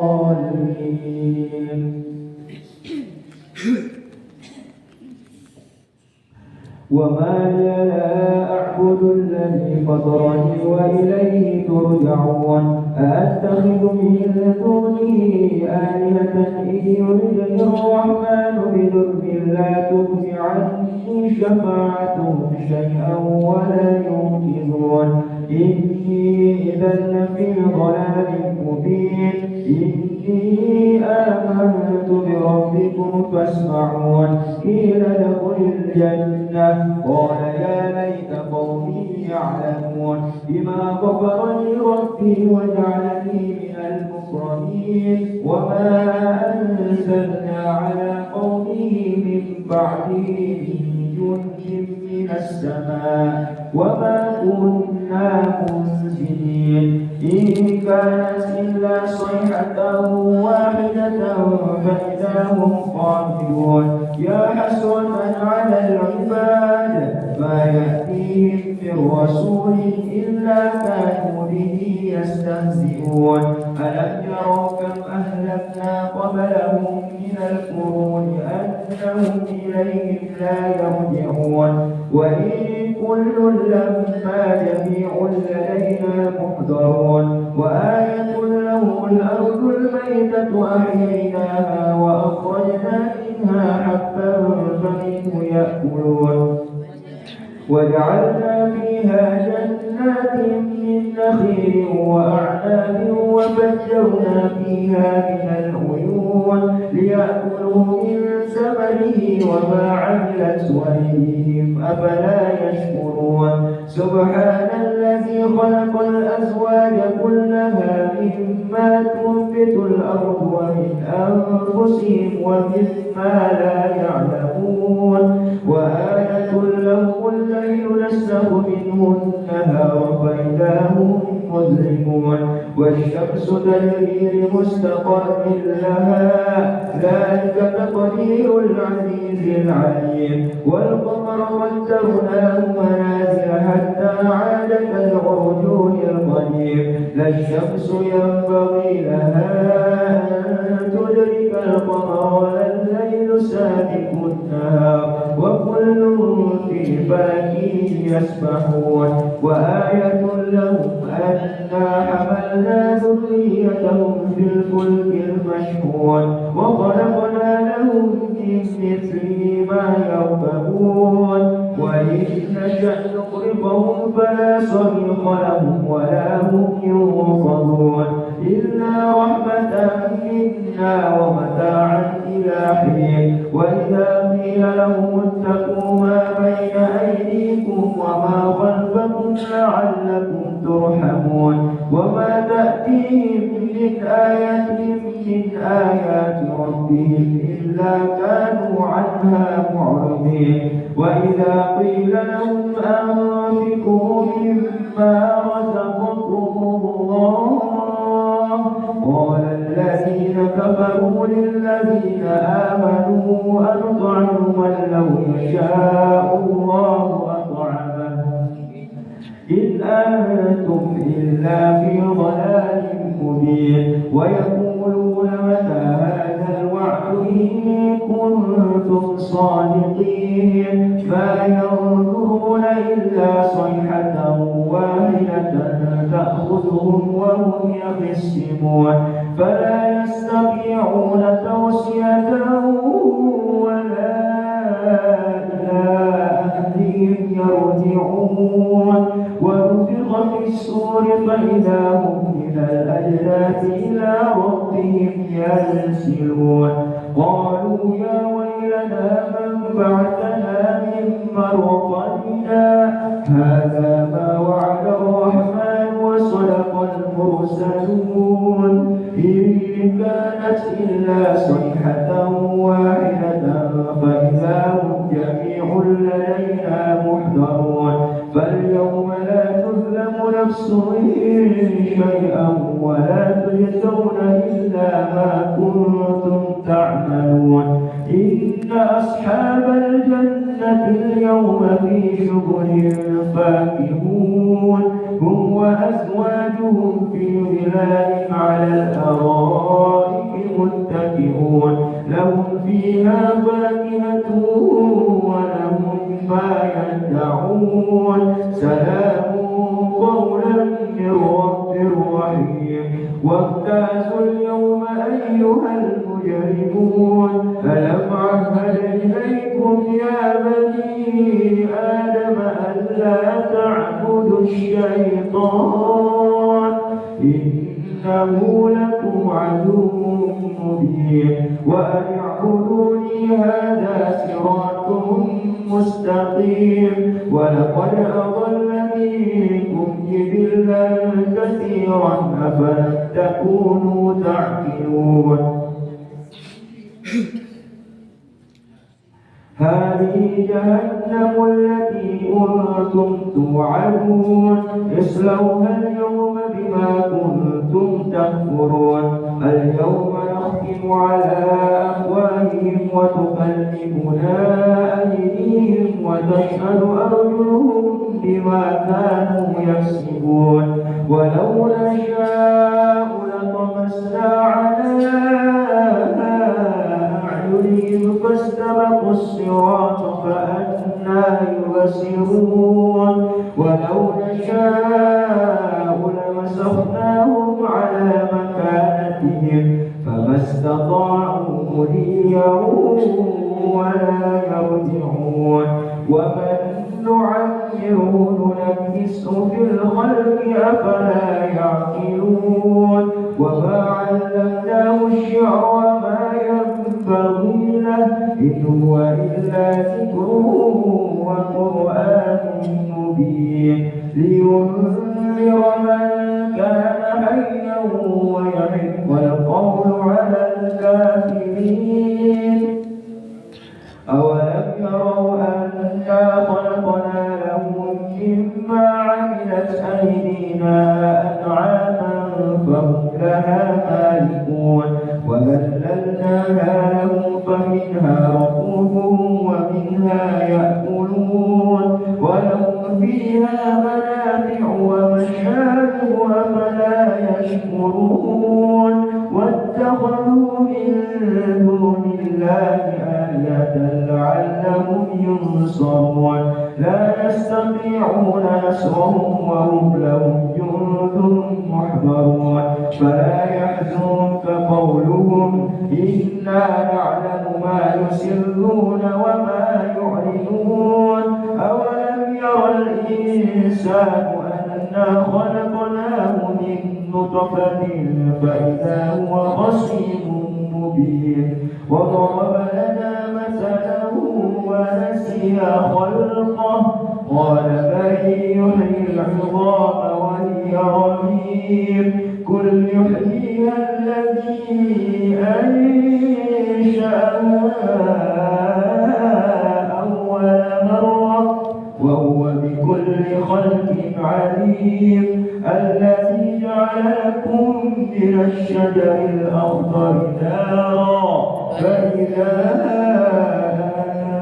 الضالين. وما لي لا أعبد الذي فطرني وإليه ترجعون أأتخذ من دونه آلهة إن يردني الرحمن بضر لا تغن عني شفاعتهم شيئا ولا ينقذون إني إذا لفي ضلال مبين إني آمنت بربكم فاسمعون قيل ادخل الجنة قال يا ليت قومي يعلمون بما غفر لي ربي وجعلني من المكرمين وما أنزلنا على قومه من بعده من جند من السماء وما كنا منزلين إن كانت إلا صيحة واحدة فإذا هم خامدون يا حسرة على العباد ما يأتيهم من رسول إلا كانوا به يستهزئون ألم يروا كم أهلكنا قبلهم من القرون أنهم إليهم لا يرجعون وإن كل لما جميع لدينا محضرون وآية لهم الأرض الميتة أحييناها وأخرجنا منها حبا فمنه يأكلون وجعلنا فيها جنات من نخيل وأعناب وفجرنا فيها من العيون ليأكلوا من ثمره وما عملته أيديهم أفلا يشكرون سبحان الذي خلق الأزواج كلها مما تنبت الأرض ومن أنفسهم ومما لا يعلمون وآية لهم الليل نسلخ منه النهار فإذا هم مظلمون والشمس تجري لمستقر لها ذلك تقدير العزيز العليم والقمر قدرناه منازل حتى عاد كالعرجون القديم لا الشمس ينبغي لها أن تدرك القمر ولا الليل سابق النهار وكل في فلك يسبحون وآية لهم أنا حملنا ذريتهم في الفلك المشحون وخلقنا لهم من مثله ما يركبون وإن نشأ نغرقهم فلا صريخ لهم ولا هم ينقذون إلا رحمة منا ومتاعا إلى حين وإذا قيل لهم اتقوا ما بين أيديكم وما خلفكم لعلكم ترحمون وما تأتيهم من آية من آيات ربهم إلا كانوا عنها معرضين وإذا قيل لهم أنفقوا مما رزقكم الله قال الذين كفروا للذين آمنوا أنطعم من لو يشاء الله أطعمه إن أنتم إلا في ضلال مبين ويقولون متى هذا الوعد إن كنتم صادقين ما ينظرون إلا صيحة واحدة تأخذهم وهم يخصمون فلا يستطيعون توصية ولا إلى أهلهم يرجعون ونفخ في الصور فإذا هم من الأجداث إلى ربهم ينسلون قالوا يا ويلنا من بعثنا من مرقدنا هذا ما وعد الرحمن وصدق المرسلون إن كانت إلا صيحة واحدة فإذا هم جميع لدينا محضرون فاليوم لا تظلم نفس شيئا ولا تجزون إلا ما كنتم تعملون إن أصحاب الجنة اليوم في شغل فاكهون هم وأزواجهم في ظلال على الأرائك متكئون لهم فيها فاكهة ولهم ما يدعون سلام قولا من رب رحيم وامتازوا اليوم أيها المجرمون ألم عهد إليكم يا بني آدم ألا تعبدوا الشيطان إنه لكم عدو مبين وأن اعبدوني هذا صراط مستقيم ولقد أضل منكم جبلا كثيرا أفلم تكونوا تعقلون هذه جهنم التي كنتم توعدون اصلوها اليوم بما كنتم تكفرون اليوم نختم على أفواههم وتكلمنا أيديهم وتشهد أرجلهم بما كانوا يكسبون ولو نشاء لطمسنا على أعينهم فاستبقوا الصراط فأنى يبصرون ولو نشاء لمسخناهم على مكانتهم فما استطاعوا مضيا ولا يرجعون ومن نعمره ننكسه في الخلق أفلا يعقلون وما علمناه الشعر وما ينبغي له إن هو إلا ذكر وقرآن مبين لينذر من كان حيا ويحق القول على الكافرين أولم يروا أنا خلقنا لهم مما عملت أيدينا أنعاما فهم لها مالكون وذللناها لهم فمنها ركوبهم ومنها يأكلون ولهم فيها منافع ومشارب أفلا يشكرون واتخذوا من دون الله آلهة لعلهم ينصرون لا يستطيعون نصرهم وهم لهم جند محضرون فلا يحزنك قولهم إنا نعلم ما يسرون وما يعلنون أولم ير الإنسان أنا خلقناه من نطفة فإذا هو خصيم مبين وضرب لنا مثلا ونسي خلقه قال من يحيي العظام وهي رميم قل يحييها الذي أنشأها أول مرة وهو بكل خلق عليم الذي جعل لكم من الشجر الأخضر نارا فإذا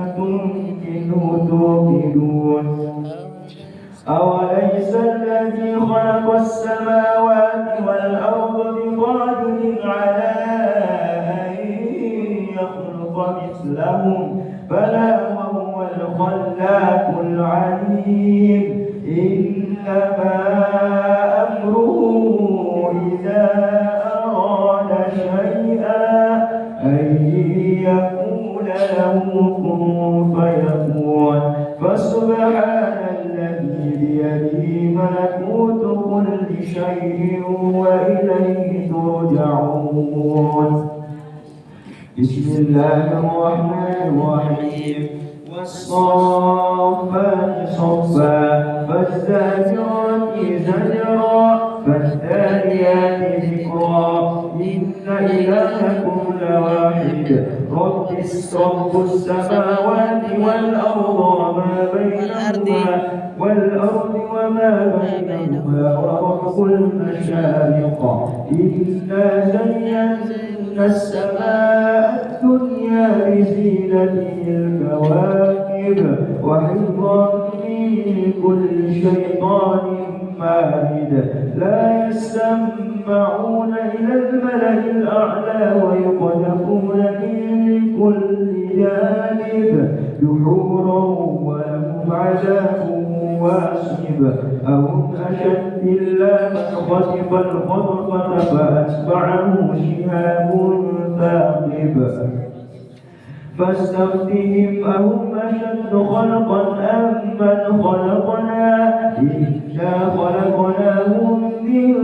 أنتم منه توقدون أوليس الذي خلق السماوات والأرض بقادر على أن يخلق مثلهم بلى وهو الخلاق العليم إنما أمره إذا أراد شيئا أن يقول له كن فيكون فسبحان الذي بيده ملكوت كل شيء وإليه ترجعون بسم الله الرحمن الرحيم والصافات صفا فالزاجرات زجرا فالتاليات ذكرا إن إلهكم لواحد رب السماوات والأرض وما بينهما ورب المشارق إنا زينا السماء الدنيا بزينة الكواكب وحفظا من كل شيطان مارد لا يسمعون إلى الملأ الأعلى ويقذفون من كل جانب دحورا ولهم عذاب واصب أهم أشد إلا من خسف الخطفة فأتبعه شهاب ثاقب فاستفتهم أهم أشد خلقا أم من خلقنا إنا خلقناهم من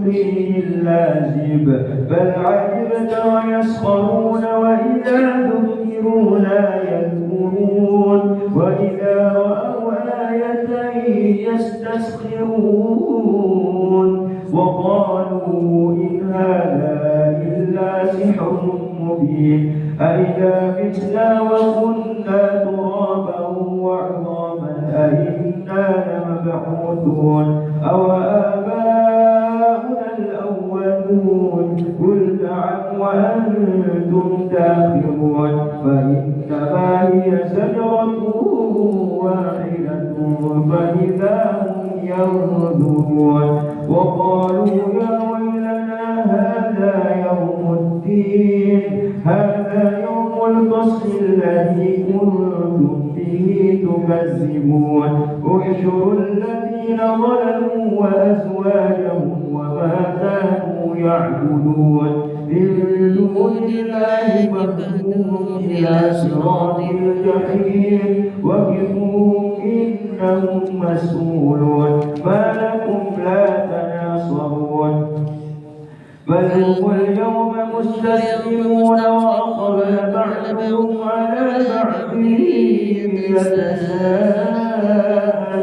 طين لازب بل عجبت ويسخرون وإذا ذكروا لا يذكرون وإذا رأوا آية يستسخرون وقالوا إن هذا إلا سحر مبين أئذا متنا وكنا ترابا وعظاما أئنا لمبعوثون أو آباؤنا الأولون قل نعم وأنتم داخرون فإنما هي زجرة واحدة فإذا هم ينظرون وقالوا يا ويلنا هذا يوم الدين هذا يوم الفصل الذي كنتم به تكذبون احشروا الذين ظلموا وأزواجهم وما كانوا يعبدون من دون الله فاهدوهم إلى صراط الجحيم وقفوهم إنهم مسؤولون ما لكم لا تناصرون بل هم اليوم مستسلمون وأقبل بعضهم على بعض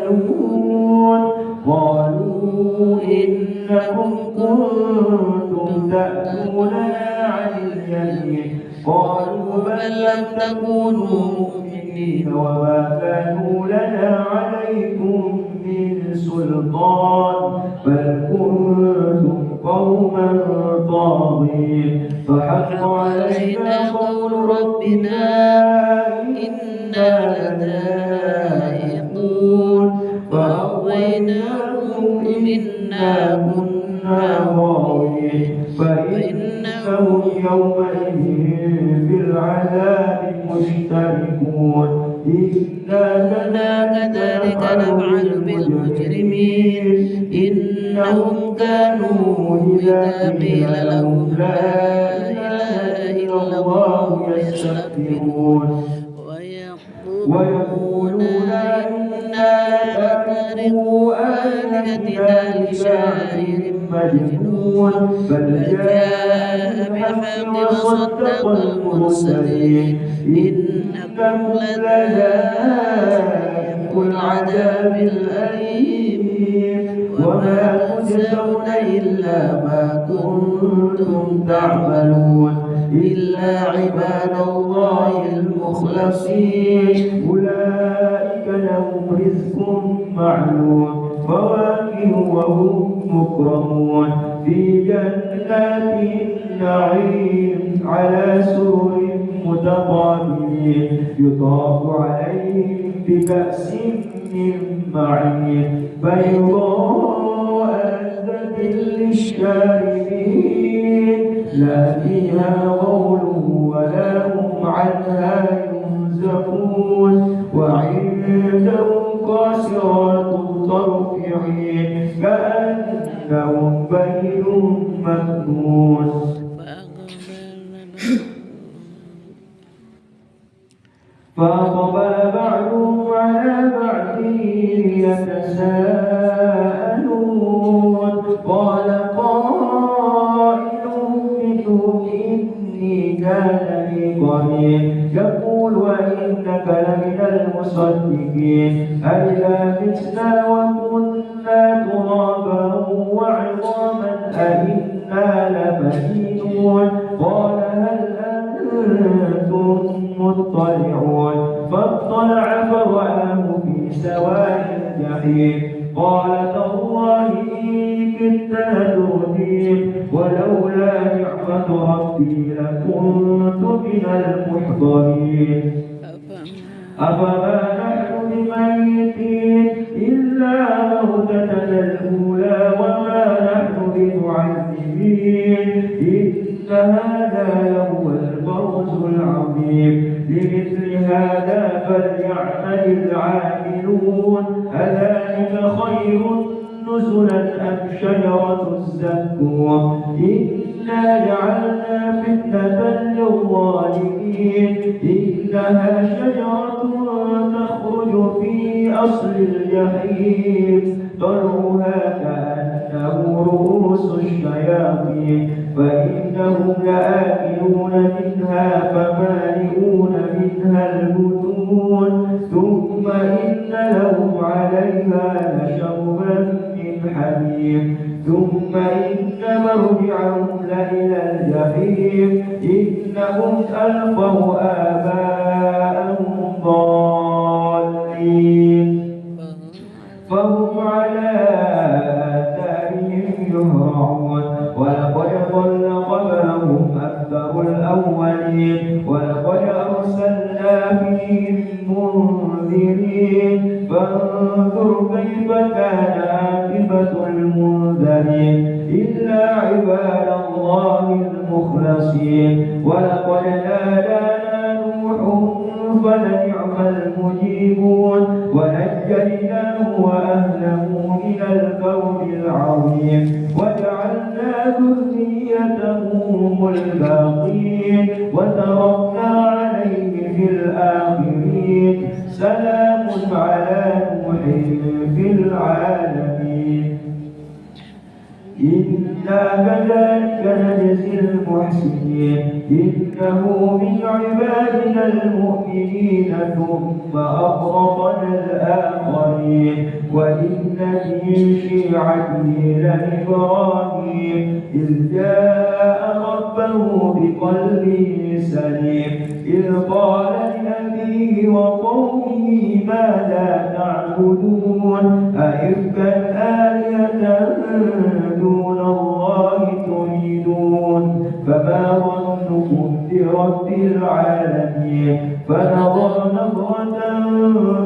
يتساءلون قالوا إنكم كنتم تأتوننا عن اليمين قالوا بل لم تكونوا مؤمنين وما كانوا لنا عليكم من سلطان بل كنتم قوما طاغين فحق علينا قول ربنا إنا لذائقون فأغويناهم إنا كنا غاوين فإنهم يومئذ بالعذاب مشتركون إنا كذلك نفعل بالمجرمين إنهم كانوا إذا قيل لهم لا إله إلا الله يستكبرون ويقولون إنا لتاركوا آلهتنا لشاعر مجنون بل جاء بالحق وصدق المرسلين إنكم لذائق العذاب الأليم وما تجزون إلا ما كنتم تعملون إلا عباد الله المخلصين أولئك لهم رزق معلوم فواكه وهم مكرمون في جنات النعيم على سرر متقابلين يطاف عليهم بكأس من معين بيضاء لذة للشاربين لا فيها غول ولا هم عنها ينزفون وعندهم قاصرات الطرف عين كأنهم بيض مكنون فأقبل بعضهم على بعض يتساءلون قال قائل منهم إني كان لي قرين يقول وإنك لمن المصدقين أئذا متنا وكنا ترابا وعظاما أئنا لمدينون قال هل أنتم مطلعون فاطلع فرآه في سواء الجحيم قال تالله إن كدت لتردين ولولا نعمة ربي لكنت من المحضرين أفما نحن بميتين إلا موتتنا الأولى وما نحن بمعذبين إن هذا لهو الفوز العظيم لمثل هذا فليعمل العاملون أذلك خير نزلا أم شجرة الزقوم إنا جعلنا فتنة للظالمين إنها شجرة تخرج في أصل الجحيم طلعها كأنه رؤوس الشياطين فإنهم لآكلون منها فمالئون منها البطون ثم إن لهم عليها لشوبا من حميم ثم إن مرجعهم لإلى الجحيم إنهم ألقوا آباءهم ضالين فهم على آثارهم يهرعون ولقد ضل قبلهم أكثر الأولين ولقد أرسلنا فيهم منذرين فانظر كيف كان عاقبة المنذرين إلا عباد الله المخلصين ولقد نادانا نوح فلنعم المجيبون ونجيناه وأهله من الكون العظيم وجعلنا ذريته هم الباقين وتركنا عليه في الآخرين سلام على نوح في العالمين إنا كذلك نجزي المحسنين إنه من عبادنا المؤمنين ثم أغرقنا الآخرين وإن من شيعته لإبراهيم إذ جاء ربه بقلب سليم إذ قال لأبيه وقومه ماذا تعبدون أئفكا آلهة دون الله تريدون فما ظنكم برب العالمين فنظر نظرة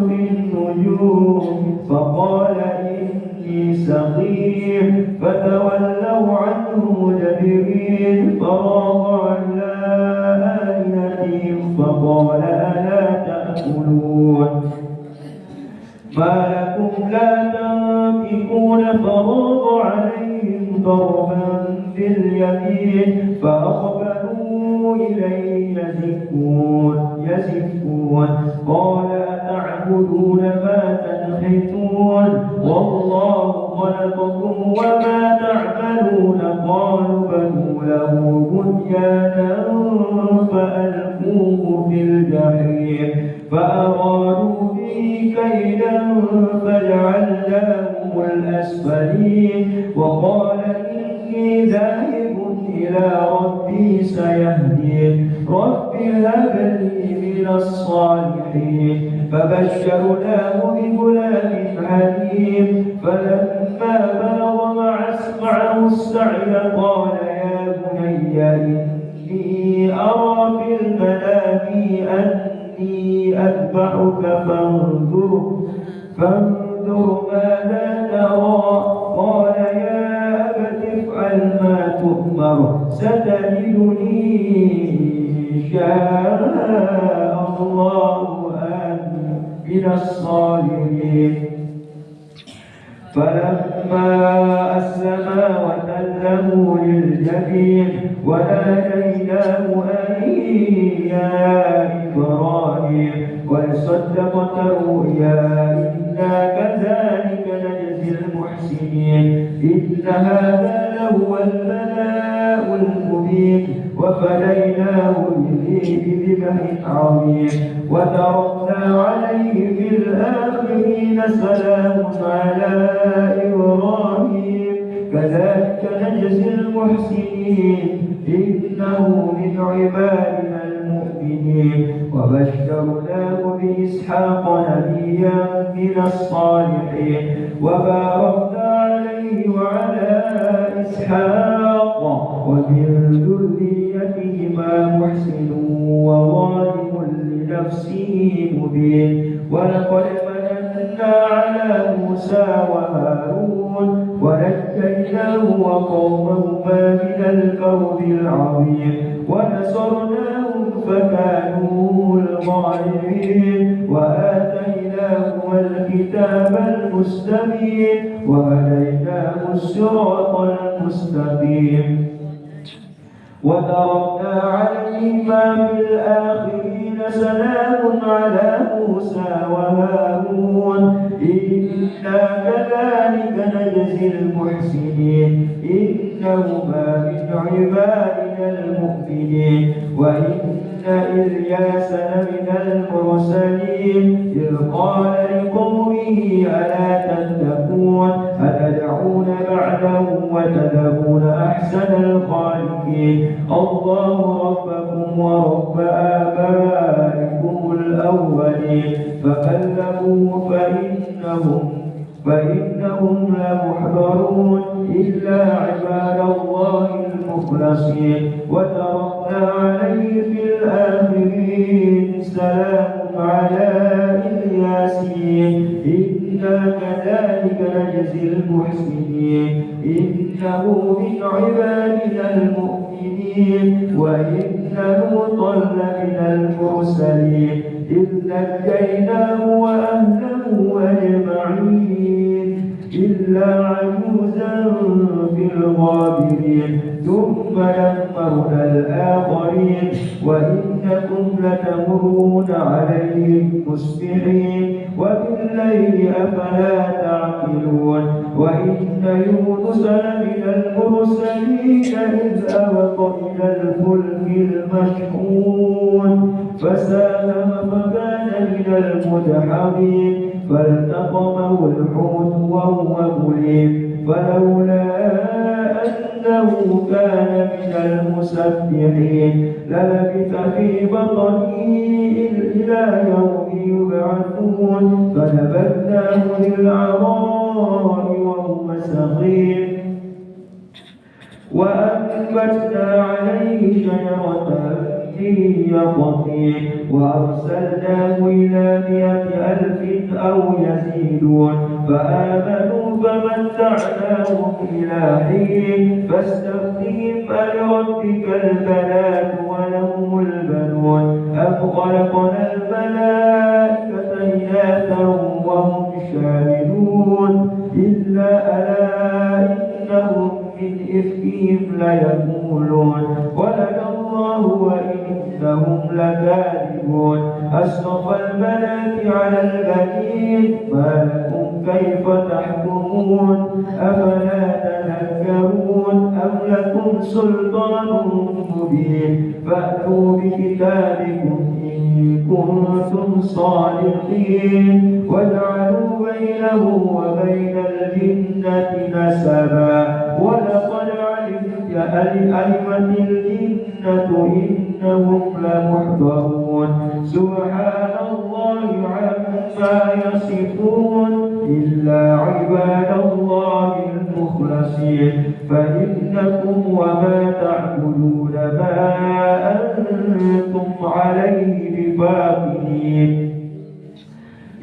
في النجوم فقال إني سقيم فتولوا عنه مدبرين فراغ على آلهتهم فقال ألا تأكلون ما لكم لا تنطقون فراغ عليهم ضربا باليمين فأقبلوا إليه يزفون قال أتعبدون ما تنحتون والله خلقكم وما تعملون قالوا بنوا له بنيانا فألقوه في الجحيم فأرادوا به كيدا فجعلناهم الأسفلين وقال إني ذاهب إلى ربي سيهدين رب هب لي من الصالحين فبشرناه بغلام حليم فلما بلغ معه السعي قال يا بني إني أرى في المنام أني أذبحك فانظر ماذا ترى قال يا أبت افعل ما تؤمر ستجدني إن شاء الله من الصالحين فلما أسلما وتله للجبين وناديناه أن يا إبراهيم قد صدقت الرؤيا إنا كذلك نجزي المحسنين إن هذا لهو البلاء المبين وفديناه بذبح عظيم وتركنا عليه في الآخرين سلام على إبراهيم كذلك نجزي المحسنين إنه من عبادنا المؤمنين وبشرناه بإسحاق نبيا من الصالحين وباركنا عليه وعلى إسحاق ومن ذريتهما محسن وظالم لنفسه مبين ولقد موسى وهارون ونجيناه وقومهما من الكرب العظيم ونصرناهم فكانوا الغالبين وآتيناهما الكتاب المستبين وهديناه الصراط المستقيم وتركنا عليهما في الآخرين سلام على موسى وهارون إنا كذلك نجزي المحسنين إنهما من عبادنا المؤمنين وإن إلياس لمن المرسلين إذ قال لقومه ألا تتقون أتدعون بعده وتذرون أحسن الخالقين الله ربكم ورب آبائكم الأولين فكذبوه فإنهم لمحضرون إلا عباد الله المخلصين وتركنا عليه في الآخرين سلام على الياسين إنا كذلك نجزي المحسنين إنه من عبادنا المؤمنين وإن لوطا لمن المرسلين إذ نجيناه وأهله أجمعين إلا عجوزا في الغابرين ثم دمرنا الآخرين وإنكم لتمرون عليهم مصبحين وبالليل أفلا تعقلون وإن يونس لمن المرسلين إذ أبق إلى الفلك المشحون فساهم فكان من المدحضين فالتقمه الحوت وهو مليم فلولا أنه كان من المسبحين للبث في بطنه إلى يوم يبعثون فنبذناه بالعراء وهو سقيم وأنبتنا عليه شجرة من يقطين وأرسلناه إلى 100,000 أو يزيدون فآمنوا فمتعناهم إلى حين فاستفتهم ألربك البنات ولهم البنون أم خلقنا الملائكة إناثا وهم شاهدون إلا ألا إنهم من إفكهم ليقولون ولد الله وإنهم لكاذبون أصطفى البنات على البنين ما لكم كيف تحكمون أفلا تذكرون أم لكم سلطان مبين فأتوا بكتابكم إن كنتم صادقين وجعلوا بينه وبين الجنة نسبا ولقد علمت الجنة إنهم لمحضرون سبحان الله عما يصفون إلا عباد الله المخلصين فإنكم وما تعبدون ما أنتم عليه بفاقدين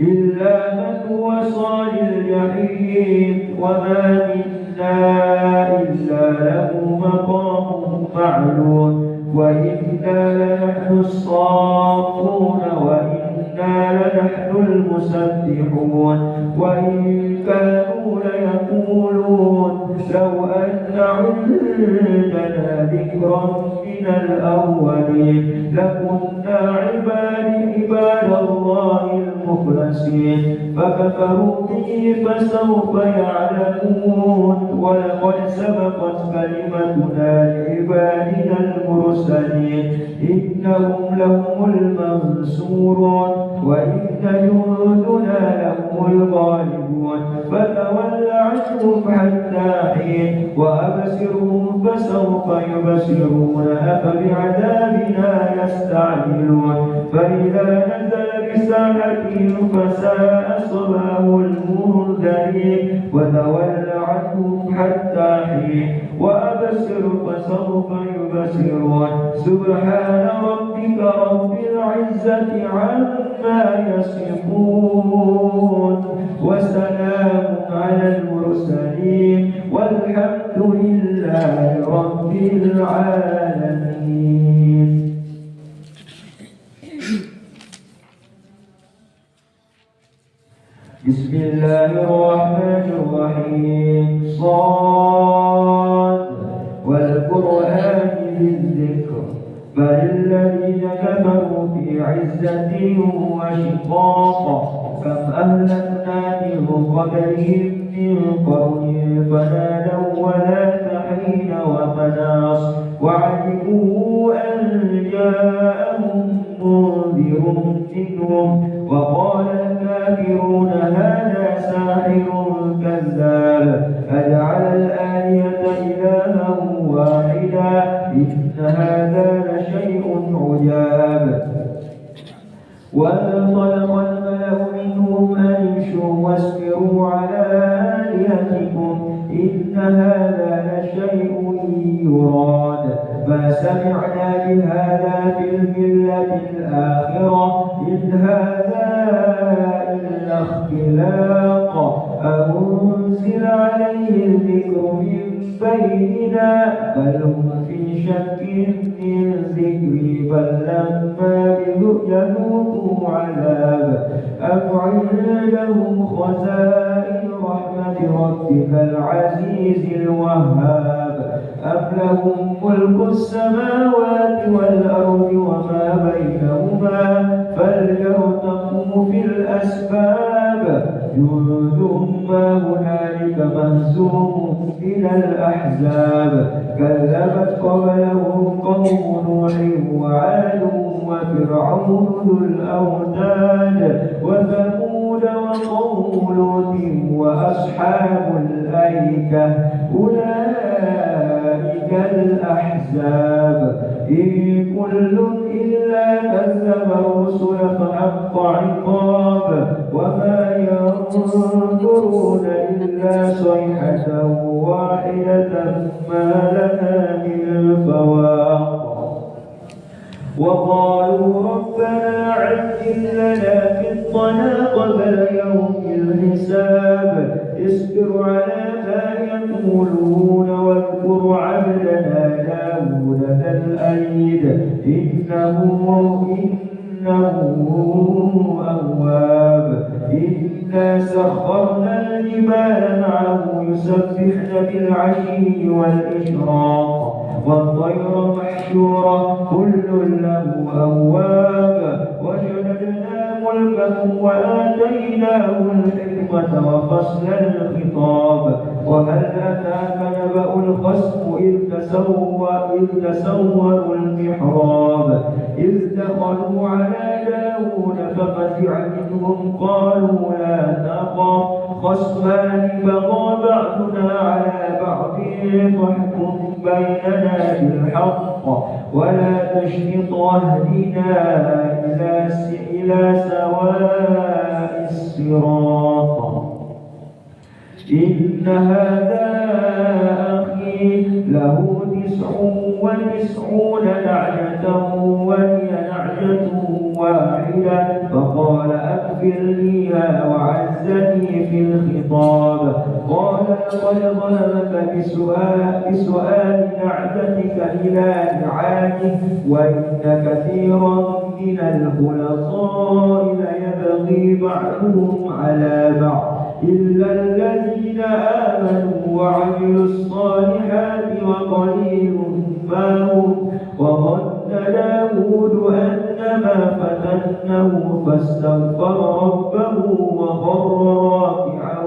إلا من هو صال الجحيم وما منا إلا له مقام معلوم وإنا لنحن الصافون وإنا لنحن المسبحون وإن كانوا ليقولون لو أن عندنا ذكرا من الأولين لكنا عباد الله المخلصين فكفروا به فسوف يعلمون ولقد سبقت كلمتنا لعبادنا المرسلين إنهم لهم المنصورون وإن جندنا لهم الغالبون فتول عنهم حتى حين وأبصرهم فسوف يبصرون أفبعذابنا يستعجلون فإذا نزل بساحتهم فساء صباح المنذرين وتول عنهم حتى حين وأبصر فسوف يبصرون سبحان ربي ربك رب العزة عما يصفون وسلام على المرسلين والحمد لله رب العالمين. بسم الله الرحمن الرحيم. صاد والقرآن ذي الذكر بل الذين كفروا في عزة وشقاق كم أهلكنا من قبلهم من قرن فنادوا ولا حين ومناص وعجبوا أن جاءهم منذر منهم وقال الكافرون هذا ساحر كذاب أجعل الآلهة إلها واحدا إن هذا لشيء عجاب. وانطلق الملأ منهم أن امشوا واصبروا على آلهتكم إن هذا لشيء يراد ما سمعنا بهذا في الملة الآخرة إن هذا إلا اختلاق أنزل عليه الذكر من بيننا بل هم في شك من ذكري بل لما يذوقوا عذاب أم عندهم خزائن رحمة ربك العزيز الوهاب أم لهم ملك السماوات والأرض وما بينهما فليرتقوا في الأسباب جند ما هنالك مهزوم من الأحزاب كذبت قبلهم قوم نوح وعاد وفرعون ذو الأوتاد وثمود وقوم لوط وأصحاب الأيكة أولئك الأحزاب إن كل إلا كذب الرسل فحق عقاب وما ينظرون إلا صيحة واحدة ما لها من فواق وقالوا ربنا عجل لنا قطنا قبل يوم الحساب اصبر على ما يقولون واذكر عبدنا داود ذا الأيد إنه أواب إنا سخرنا الجبال معه يسبحن بالعشي والإشراق والطير محشورة كل له أواب وشددنا ملكه وآتيناه الحكمة وفصل الخطاب وهل أتاك نبأ الخصم إذ تسوروا المحراب إذ دخلوا على داود ففزع منهم قالوا لا تخف خصمان بغى بعضنا على بعض فاحكم بيننا بالحق ولا تشرط واهدنا إلى سواء الصراط إن هذا أخي له 99 نعجة ولي نعجة واحدة فقال أكفلنيها وعزني في الخطاب قال لقد ظلمك بسؤال نعجتك إلى نعاجه وإن كثيرا من الخلطاء ليبغي بعضهم على بعض إلا الذين آمنوا وعملوا الصالحات وقليل ما هم وظن داود أنما فتنه فاستغفر ربه وخر راكعا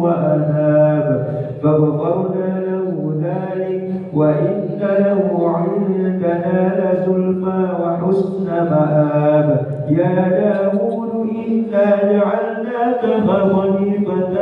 وأناب فغفرنا له ذلك وإن له عندنا لزلفى وحسن مآب يا داود إنا جعلناك خليفة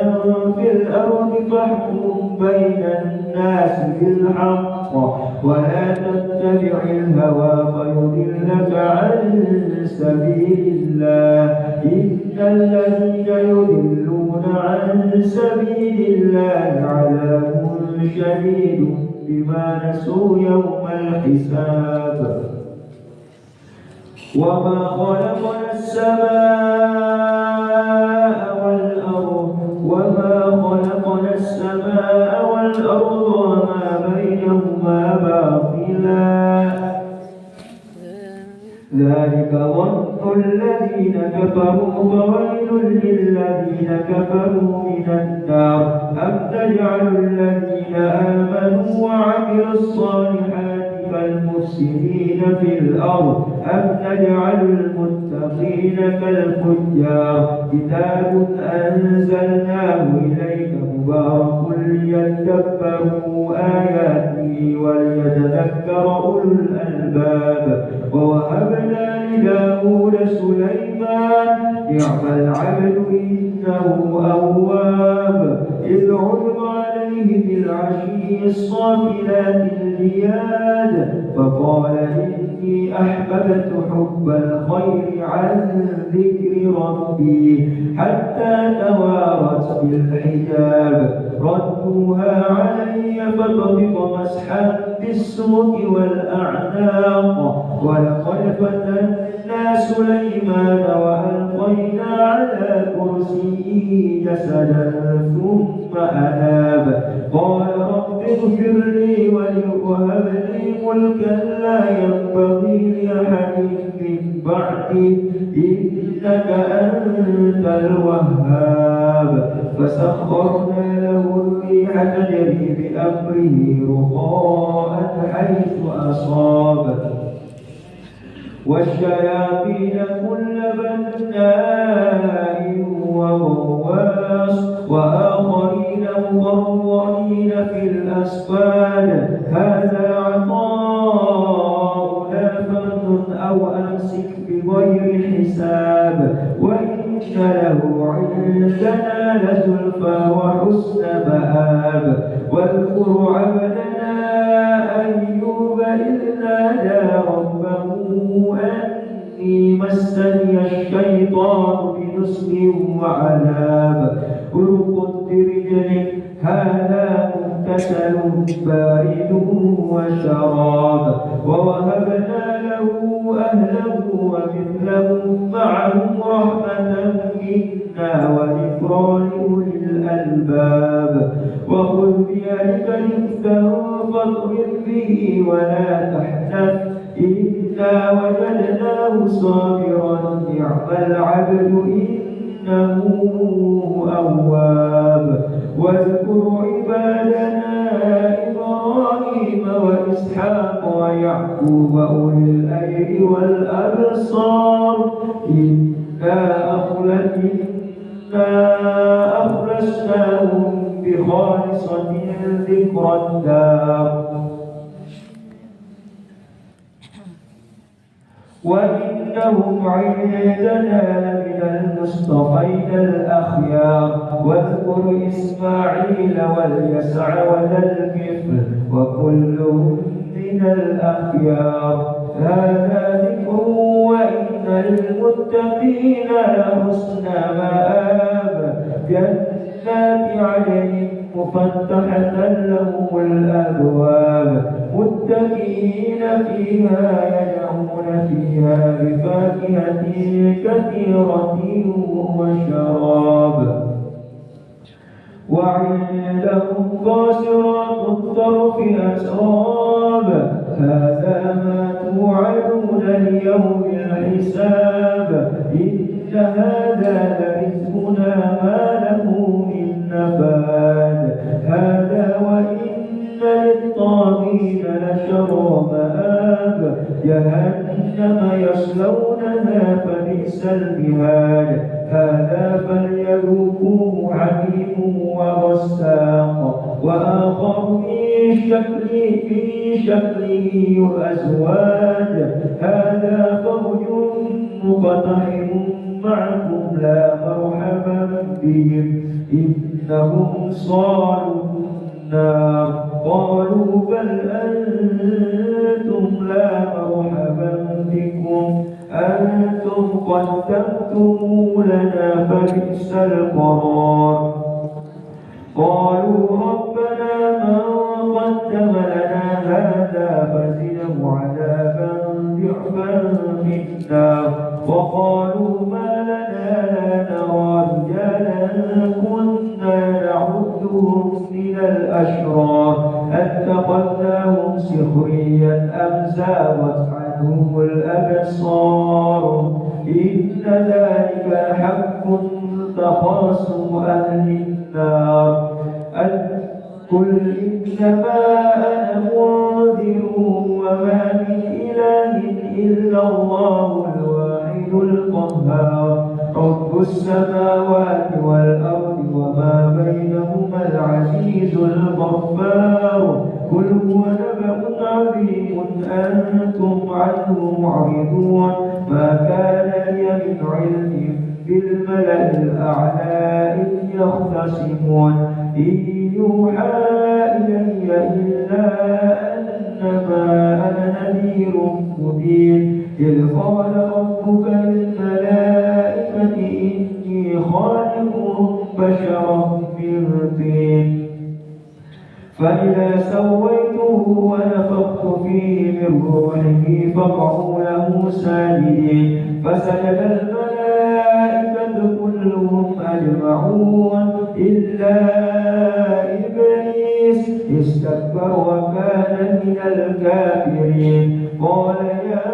في الأرض فاحكم بين الناس بالحق ولا تتبع الهوى فيضلك عن سبيل الله إن الذين يضلون عن سبيل الله عذاب شديد بما نسوا يوم الحساب وما خلقنا السماء والأرض وما بينهما باطلا ذلك ظن الذين كفروا فويل للذين كفروا من النار أم نجعل الذين آمنوا وعملوا الصالحات كالمفسدين في الأرض أم نجعل المتقين كالفجار كتاب أنزلناه إليك مبارك ليدبروا آياته وليتذكر أولو الألباب ووهبنا لداود سليمان نعم العبد إنه أواب إذ عرض عليه بالعشي الصافنات الجياد فقال إني أحببت حب الخير عن ذكر ربي حتى توارت بالحجاب ردوها علي فطفق مسحا بالسوق والأعناق ولقد فتنا سليمان وألقينا على كرسيه جسدا ثم أناب قال رب اغفر لي وهب لي ملكا لا ينبغي لأحد من بعدي إنك أنت الوهاب فسخرنا له الريح تجري بأمره رخاء حيث أصاب والشياطين كل بناء وغواص وآخرين مقرنين في الأسفاد هذا عطاؤنا فامنن أو أمسك بغير حساب وإن له عندنا لزلفى وحسن مآب واذكر عبدنا أيوب إذ نادى ربه أني مسني الشيطان بنصب وعذاب ارقد برجلك هذا مغتسل بارد وشراب ووهبنا له أهله ومثلهم معهم رحمة منا وذكرى لأولي الألباب وخذ بيدك رزقا فاضرب به ولا تحنث إنا وجدناه صابرا نعم العبد إنه أواب واذكر عبادنا إبراهيم وإسحاق ويعقوب أولي الأيدي والأبصار إنا أخلصناهم بخالصة ذكر الدار وإنهم عندنا لمن المصطفين الأخيار واذكر إسماعيل واليسع وذا الكفل وكل من الأخيار هذا ذكر وإن للمتقين لحسن مآب جنات عدن مفتحة لهم الأبواب متكئين فيها يدعون فيها بفاكهة كثيرة وشراب وعندهم قاصرات الطرف أتراب هذا ما توعدون ليوم الحساب إن هذا لرزقنا ما له من نفاد هذا وإن للطاغين لشر مآب جهنم يصلونها فبئس المهاد هذا فليذوقوه حميم وغساق وآخر في شكله أزواج هذا فوج مقتحم معكم لا مرحبا بهم إنهم صالوا النار قالوا بل أنتم لا مرحبا بكم أنتم قدمتموه لنا فبئس القرار قالوا ربنا من قدم لنا هذا فزده عذابا ضعفا في النار. وقالوا ما لنا لا نرى رجالا كنا نعدهم من الأشرار أتخذناهم سخريا أم زاغت عنهم الأبصار إن ذلك حق تخاصم أهل النار. قل إنما أنا منذر وما من إله إلا الله الواحد القهار رب السماوات والأرض وما بينهما العزيز الغفار. قل هو نبأ عظيم أنتم عنه معرضون. ما كان لي من علم بالملأ الأعلى إذ يختصمون إن يوحى إلي إلا أنما أنا نذير مبين. إذ قال ربك للملائكة إني خالق بشرا من طين فإذا سويته ونفخت فيه من روحي فقعوا له ساجدين. فسجد الملائكة كلهم أجمعون إلا إبليس استكبر وكان من الكافرين. قال يا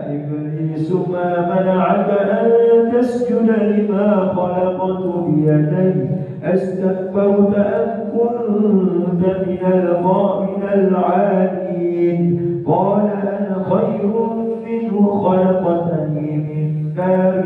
إبليس ما منعك أن تسجد لما خلقت بيدي أستكبرت أم كنت من العالين. قال أنا خير منه خلقتني من نار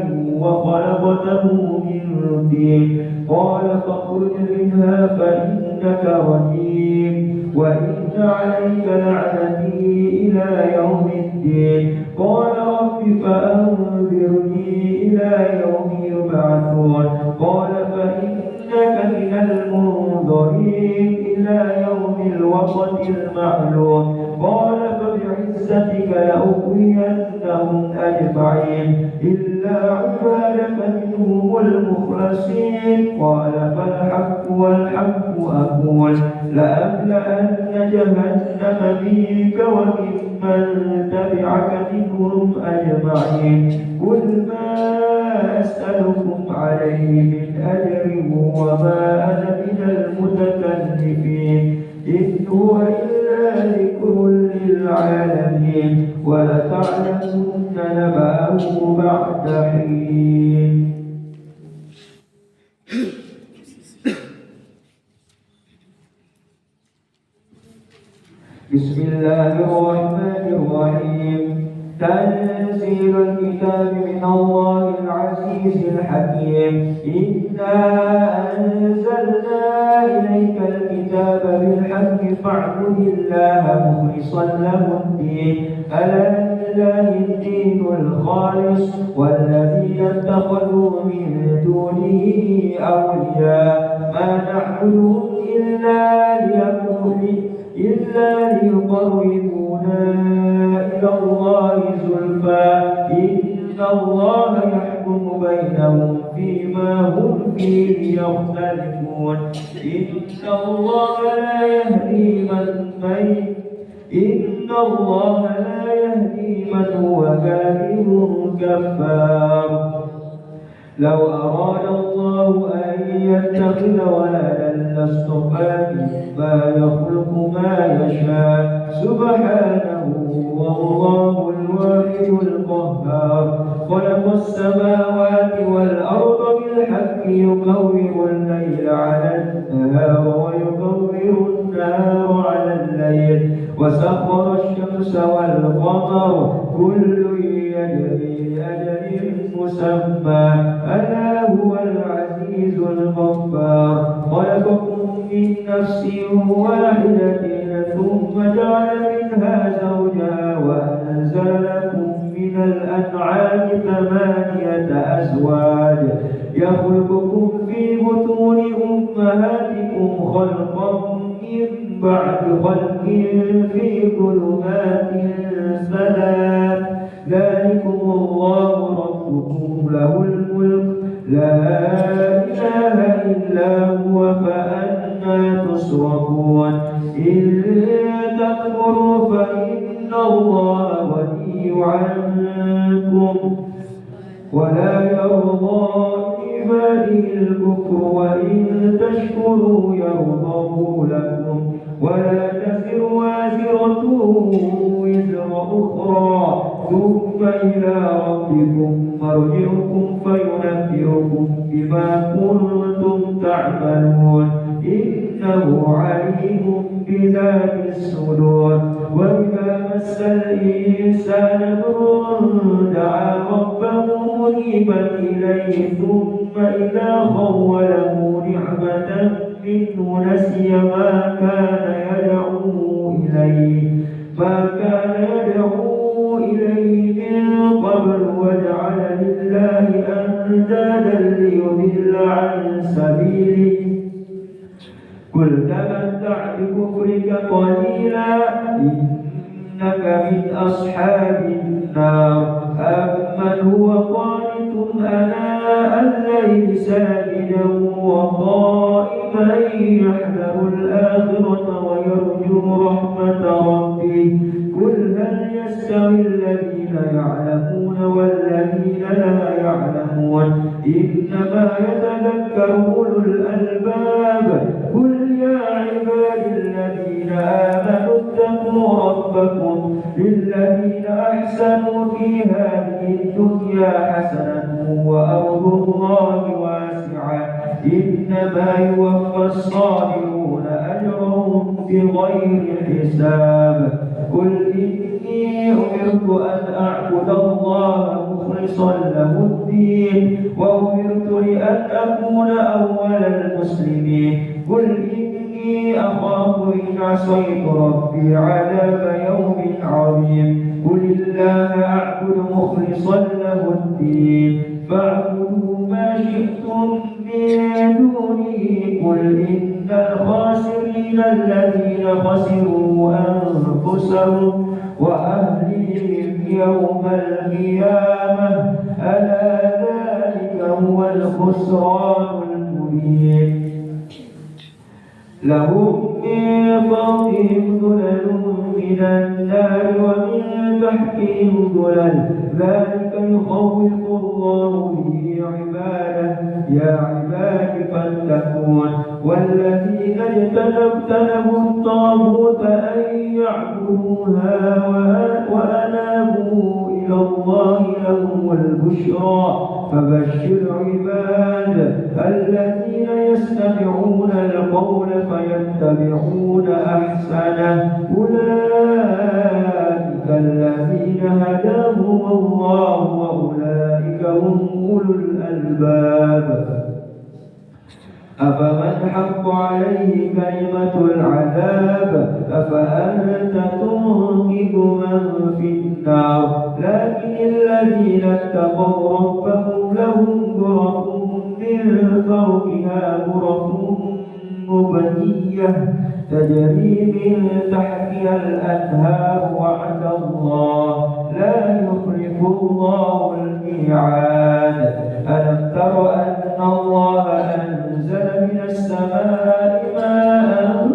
وخلقته من طين. قال فاخرج منها فإنك رجيم وإن عليك لعنتي إلى يوم الدين. قال رب فأنذرني إلى يوم يبعثون. قال فإنك من المنظرين إلى يوم الوقت المعلوم. قال فبعزتك لأغوينهم أجمعين إلا عبادك منهم المخلصين. قال فالحق والحق أقول لأملأن جهنم منك وممن تبعك منهم أجمعين. قل ما أسألكم عليه من أجر وما أنا من المتكلفين إن هو إلا ذكر للعالمين ولتعلمن نبأه بعد حين. بسم الله الرحمن الرحيم. تنزيل الكتاب من الله العزيز الحكيم. إنا أنزلنا إليك الكتاب بالحق فاعبد الله مخلصا له الدين ألا لله الدين الخالص والذين اتخذوا من دونه أولياء ما نعبدهم إلا ليقربونا إلى الله زلفى إن الله يحكم بينهم فيما هم فيه يختلفون. إن الله لا يهدي من هو كاذب كفار. لو أراد الله أن يتخذ ولدا لاصطفى مما يخلق ما يشاء سبحانه والله الواحد القهار. خلق السماوات والأرض بالحق يكور الليل على النهار ويكور النهار على الليل وسخر الشمس والقمر كل يجري لأجل مسمى ألا هو العزيز الغفار. خلقكم من نفس واحدة ثم جعل منها زوجها وأنزل لكم من الأنعام 8 أزواج يخلقكم في بطون أمهاتكم خلقا من بعد خلق في ظلمات 3 ذلكم الله ربكم له الملك لا إله إلا هو فأنى تصرفون. إن تكفروا فإن الله غني عنكم ولا يرضى لعباده الكفر وإن تشكروا يرضه لكم ولا تزر وازرة وزر أخرى ثم إلى ربكم مرجعكم فينبئكم بما كنتم تعملون إنه عليم بذات الصدور وإذا مس الإنسان ضر دعا ربه منيبا إليه ثم إذا خوله نعمة منه نسي ما كان يدعو إليه من قبل وجعل لله أندادا ليضل عن سبيله قل تمتع بكفرك قليلا إنك من أصحاب النار أمن هو قانت أناء الليل ساجدا وقائما يحذر الآخرة ويرجو رحمة ربه قل هل يستوي الذين يعلمون والذين لا يعلمون إنما يتذكر أولو الألباب قل يا عبادي الذين آمنوا اتقوا ربكم للذين أحسنوا في هذه الدنيا حسنة وأرض الله واسعة إنما يوفى الصابرون أجرهم بغير حساب قل إني أمرت أن أعبد الله مخلصا له الدين وأمرت لأن أكون أول المسلمين قل إني أخاف إن عصيت ربي عذاب يوم عظيم قل الله أعبد مخلصا له الدين فاعبدوا ما شئتم من دونه قل إن الخاسرين الذين خسروا أنفسهم وأهليهم يوم القيامة ألا ذلك هو الخسران المبين لهم من فوقهم ظلل من النار ومن تحتهم ظلل ذلك يخوف الله به عباده يا عباد فاتقون والذين اجتنبوا الطاغوت أن يعبدوها وأنابوا إلى الله لهم البشرى فبشر عباد الذين يستمعون القول فيتبعون أحسنه أولئك الذين هداهم الله وأولئك هم أولو الألباب أفمن حق عليه كلمة العذاب أفأنت تنقذ من في النار لكن الذين اتقوا ربهم لهم غرف من فوقها غرف مبنية تجري من تحتها الأنهار وعد الله لا يخلف الله الميعاد ألم تر أن الله أنزل من السماء ماء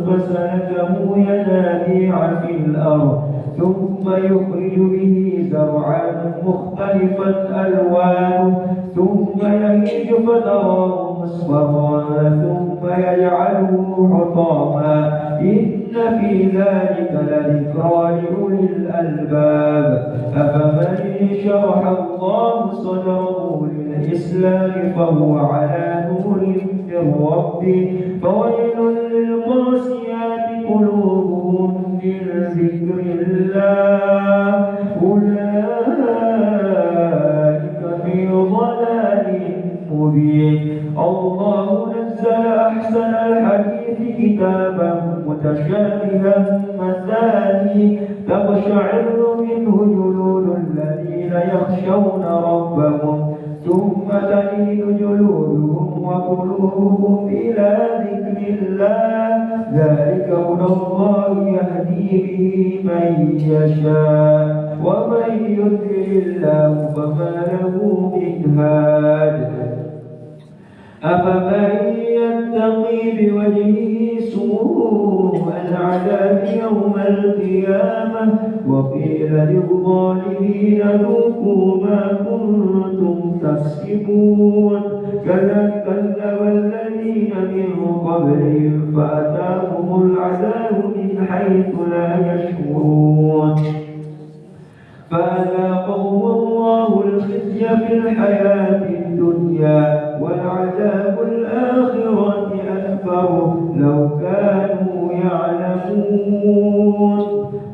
فسلكه ينابيع في الأرض ثم يخرج به زرعا مختلفا ألوانه ثم يهيج فتراه مصفرا ثم يجعله حطاما إن في ذلك لذكرى لأولي الألباب أفمن شرح الله صدره للإسلام فهو على نور من ربه فويل للقاسيات قلوبهم من ذكر الله أولئك في ضلال مبين الله نزل أحسن الحديث كتابا متشابها مثاني تقشعر منه جلود الذين يخشون ربهم ثم تلين جلودهم وقلوبهم إلى ذكر الله ذلك هدى الله يهدي به من يشاء ومن يضلل الله فما له من هاد أفمن يتقي بوجهه سوء العذاب يوم القيامة. وقيل للظالمين ذوقوا ما كنتم تكسبون. كذلك كذب الذين من قبلهم فأتاهم العذاب من حيث لا يشعرون. فأذاقهم الله الخزي في الحياة الدنيا ولعذاب الآخرة أكبر لو كانوا يعلمون.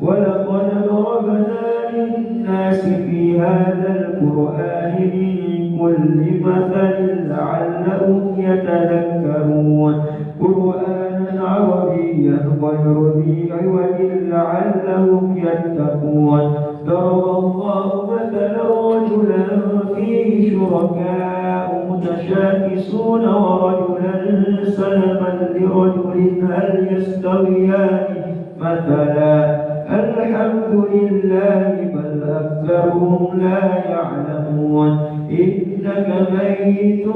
ولقد ضربنا للناس في هذا القرآن من كل مثل لعلهم يتذكرون. قرآنا عربيا غير ذي عوج لعلهم يتقون. ضرب الله مثلا رجلا فيه شركاء متشاكسون ورجلا سلما لرجل هل يستويان مثلا الحمد لله بل أكثرهم لا يعلمون. إنك ميت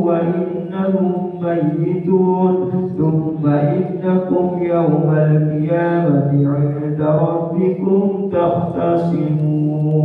وإنهم ميتون ثم إنكم يوم القيامة عند ربكم تختصمون.